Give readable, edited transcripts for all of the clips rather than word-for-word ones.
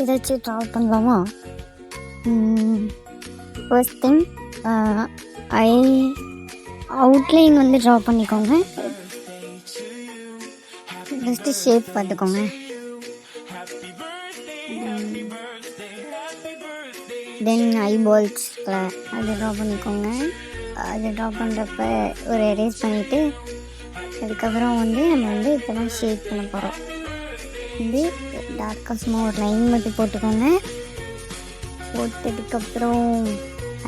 ஏதாச்சும் ட்ரா பண்ணலாமா? First thing I outline வந்து ட்ரா பண்ணிக்கோங்க. ஃபஸ்ட்டு ஷேப் பார்த்துக்கோங்க. தென் ஐபால்ஸில் அது ட்ரா பண்ணிக்கோங்க. அது ட்ரா பண்ணுறப்ப ஒரு எரேஸ் பண்ணிவிட்டு அதுக்கப்புறம் வந்து நம்ம வந்து இப்போ தான் ஷேப் பண்ண போகிறோம். வந்து டார்க்காக சும்மா ஒரு லைன் மட்டும் போட்டுக்கோங்க. போட்டதுக்கப்புறம்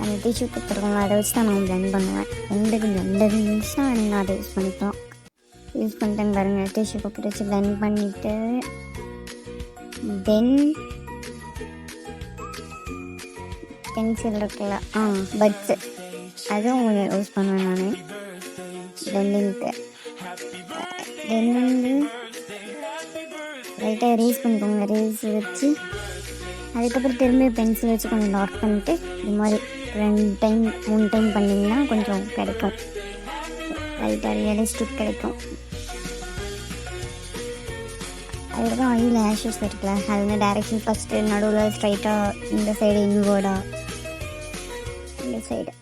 அந்த டிஷ்யூ பேப்பர் அதை வச்சு தான் நான் பிளெண்ட் பண்ணுவேன். ரெண்டு நிமிஷம் நீங்கள் அதை யூஸ் பண்ணிக்கலாம். யூஸ் பண்ணிட்டேன்னு பாருங்கள். டிஷ்யூ பேப்பர் வச்சு பிளெண்ட் பண்ணிவிட்டு தென் பென்சில் இருக்குல்ல பட்ஸு அதுவும் உங்களுக்கு யூஸ் பண்ணுவேன் நான் பிளெண்டிங்க்கு. தென் வந்து லைட்டாக ரேஸ் பண்ணிக்கோங்க. ரேஸ் வச்சு அதுக்கப்புறம் திரும்பி பென்சில் வச்சு கொஞ்சம் டார்க் பண்ணிவிட்டு இது மாதிரி 2 டைம் 3 டைம் பண்ணிங்கன்னா கொஞ்சம் கிடைக்கும், லைட்டாக ரியலிஸ்டிக் கிடைக்கும். அதுக்கப்புறம் ஐயில் ஆஷஸ் இருக்குல்ல, அது வந்து டைரெக்ஷன் ஃபஸ்ட்டு நடுவில் ஸ்ட்ரைட்டாக இந்த சைடு இன்வர்டாக இந்த சைடு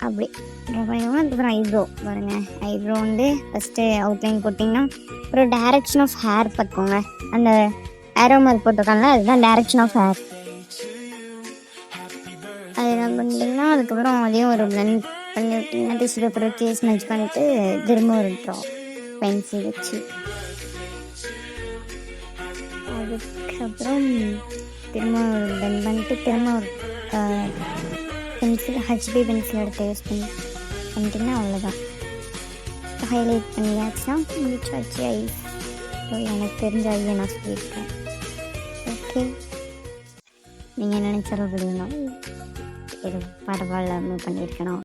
அப்படி ட்ரா பண்ணிக்கோங்க. அதுக்கப்புறம் ஐப்ரோ பாருங்கள். ஐப்ரோ வந்து ஃபஸ்ட்டு அவுட்லைன் போட்டிங்கன்னா ஒரு டைரெக்ஷன் ஆஃப் ஹேர் பார்த்துக்கோங்க. அந்த ஏரோ மாதிரி போட்டிருக்காங்களா அதுதான் டைரெக்ஷன் ஆஃப் ஹேர். அது என்ன பண்ணிட்டிங்கன்னா அதுக்கப்புறம் அதையும் ஒரு பிளெண்ட் பண்ணி விட்டிங்கன்னா டிஷ்யூ பேப்பர் வச்சு ஸ்மெச் பண்ணிட்டு திரும்ப ஒரு ட்ரா பென்சில் வச்சு அதுக்கப்புறம் திரும்ப ஒரு பிளெண்ட் பண்ணிட்டு திரும்ப ஒரு பென்சில் ஹெச்பி பென்சில் எடுத்து யூஸ் பண்ணிட்டிங்கன்னா அவ்வளோதான். ஹைலைட் பண்ணியாச்சுன்னா முடிச்சாச்சு ஐ. எனக்கு தெரிஞ்ச ஐயை நான் சொல்லியிருக்கேன். ஓகே, நீங்கள் நினைச்சாலும் விடுங்க. இது பரவாயில்ல பண்ணியிருக்கணும்.